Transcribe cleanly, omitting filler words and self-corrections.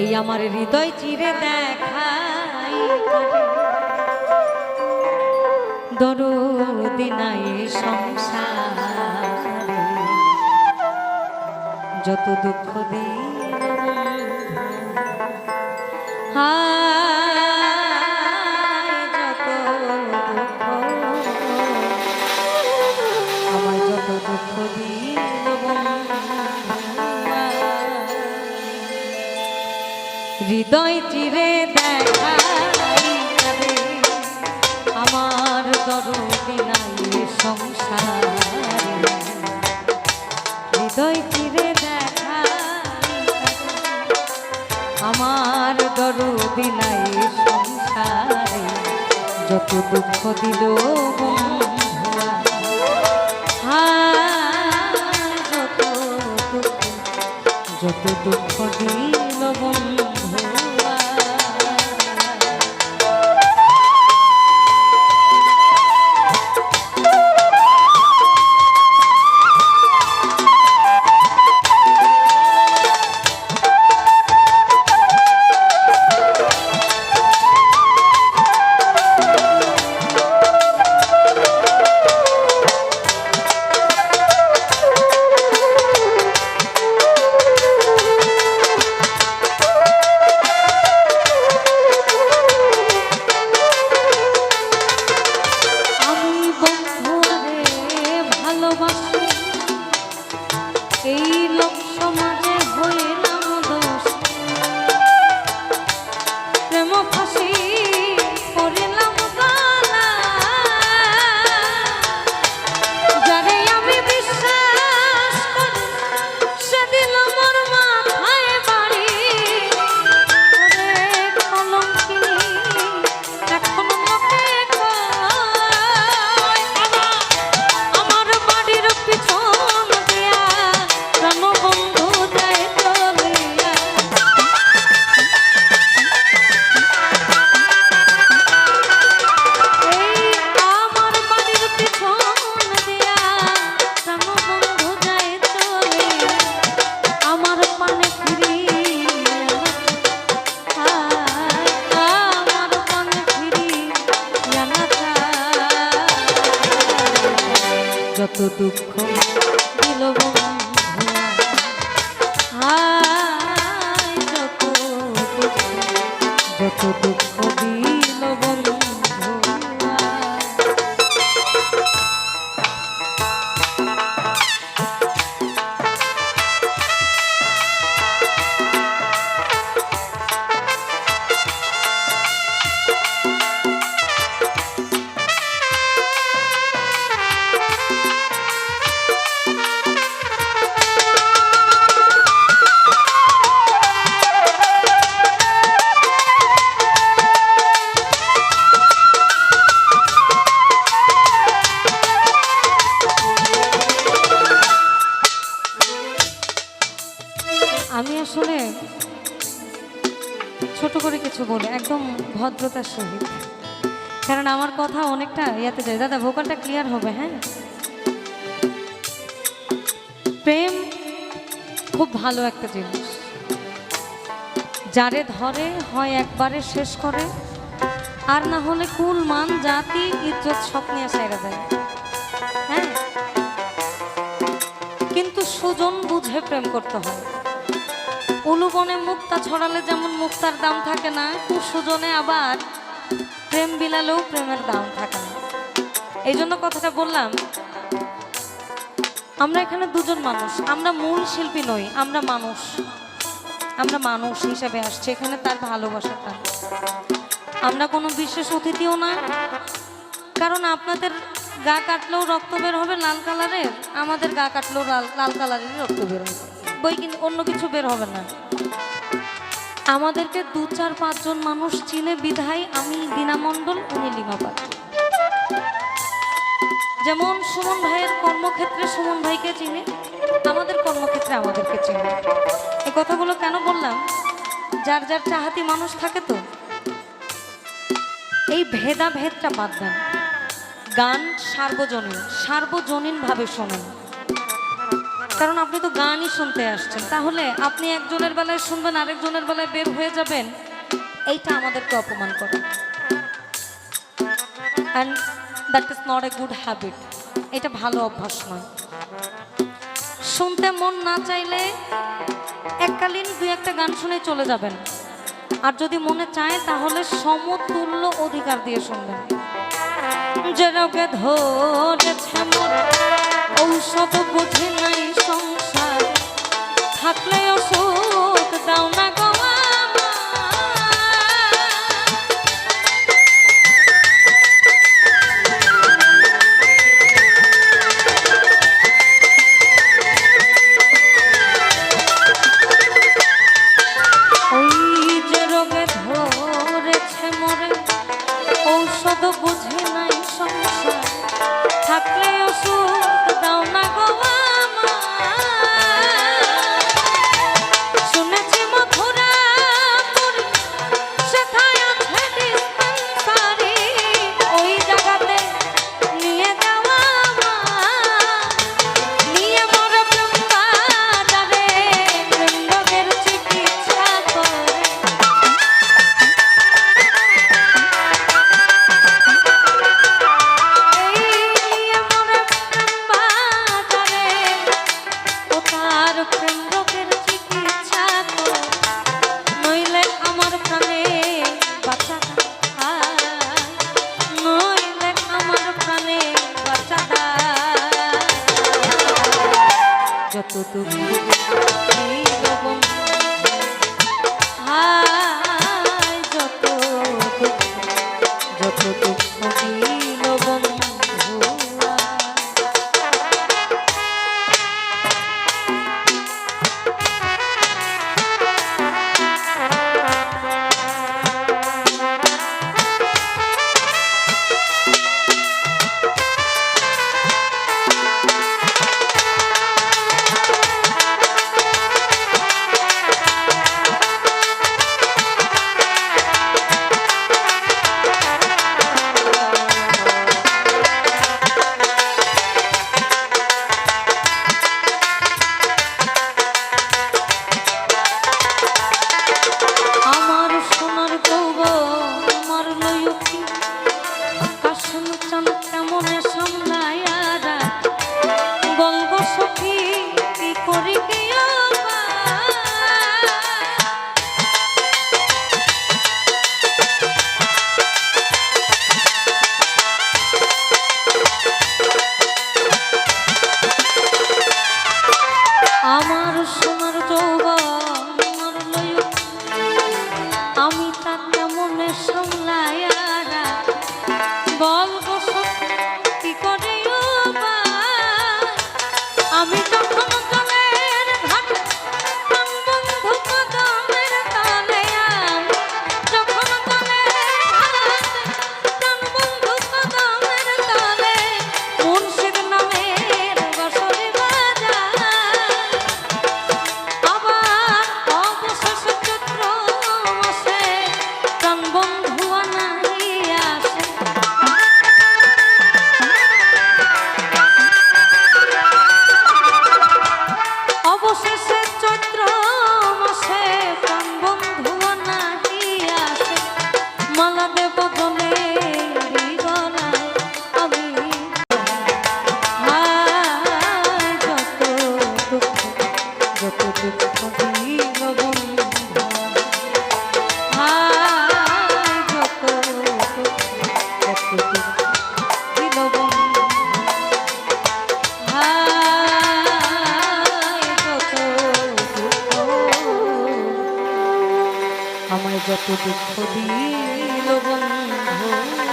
এই আমার হৃদয় চিরে দেখাই দরদি নাই সংসারে, যত দুঃখ দিল যত দুঃখ, আমায় যত দুঃখ দিল হৃদয় চিরে দেখাই আমার দরদি নাই সংসারে, হৃদয় চিরে দেখাই আমার দরদি নাই সংসারে, যত দুঃখ দিল বন্ধুরা যত দুঃখ দিল বন্ধু। যত দুঃখ দিল যত দুঃখ দিল বন্ধু। আমি আসলে ছোট করে কিছু বলে একদম ভদ্রতার সহিত, কারণ আমার কথা অনেকটা ইয়াতে যায়। দাদা ভোকালটা ক্লিয়ার হবে? হ্যাঁ, প্রেম খুব ভালো একটা জিনিস, যারে ধরে হয় একবারে শেষ করে, আর না হলে কুল মান জাতি ইজ্জত সব নিয়ে সাইরা দেয়। হ্যাঁ, কিন্তু সুজন বুঝে প্রেম করতে হয়। উলুবনে মুক্তা ছড়ালে যেমন মুক্তার দাম থাকে না, সুজনে আবার প্রেম বিলালেও প্রেমের দাম থাকে না। এই জন্য কথাটা বললাম। আমরা এখানে দুজন মানুষ, আমরা মূল শিল্পী নই, আমরা মানুষ, আমরা মানুষ হিসেবে আসছি এখানে তার ভালোবাসাটা। আমরা কোনো বিশেষ অতিথিও না, কারণ আপনাদের গা কাটলেও রক্ত বের হবে লাল কালারের, আমাদের গা কাটলেও লাল কালারের রক্ত বের হবে, বই কিন্তু অন্য কিছু বের হবে না। আমাদেরকে 2-4-5 জন মানুষ চিনে বিধায় আমি দীনা মণ্ডল, উনি লিমা পাত্র। যেমন সুমন ভাইয়ের কর্মক্ষেত্রে সুমন ভাইকে চিনে, আমাদের কর্মক্ষেত্রে আমাদেরকে চিনে। এই কথাগুলো কেন বললাম? যার যার চাহাতি মানুষ থাকে, তো এই ভেদাভেদটা বাদ দেন। গান সার্বজনীন, সার্বজনীন ভাবে শোনেন। কারণ আপনি তো গানই শুনতে আসছেন, তাহলে আপনি একজনের বেলায় শুনবেন আরেকজনের বেলায় বের হয়ে যাবেন, এইটা আমাদেরকে অপমান করে। And that is not a good habit. এটা ভালো অভ্যাস নয়। শুনতে মন না চাইলে এককালীন দুই একটা গান শুনে চলে যাবেন, আর যদি মনে চায় তাহলে সমতুল্য অধিকার দিয়ে শুনবেন। যে রোগে ধরেছে মোর ঔষধ বুঝি নাই সংসার, থাকলে ওষুধ দাও না গো ঔষধ বুঝি নাই সংসার, থাকলে ওষুধ দাও না গো শুনেছি মথুরা সেথায় আছে ডিসপেন্সারি, ওই জায়গাতে নিয়ে যাওয়া নিয়ে মর প্রেম বাজারে, প্রেম রোগের চিকিৎসা করে। যত দুঃখ যত দুঃখ দিল বন্ধু। আমার সোনার যৌবন আমি তার কেমনে সামলাইয়া বলবো কি করে আমি যখন জলের ঘাট বন্ধু কদমের তলে, যখন বন্ধু কদমের তলে মুর্শিদ নামের বসরে আমায় যত দুঃখ দিল বন্ধু।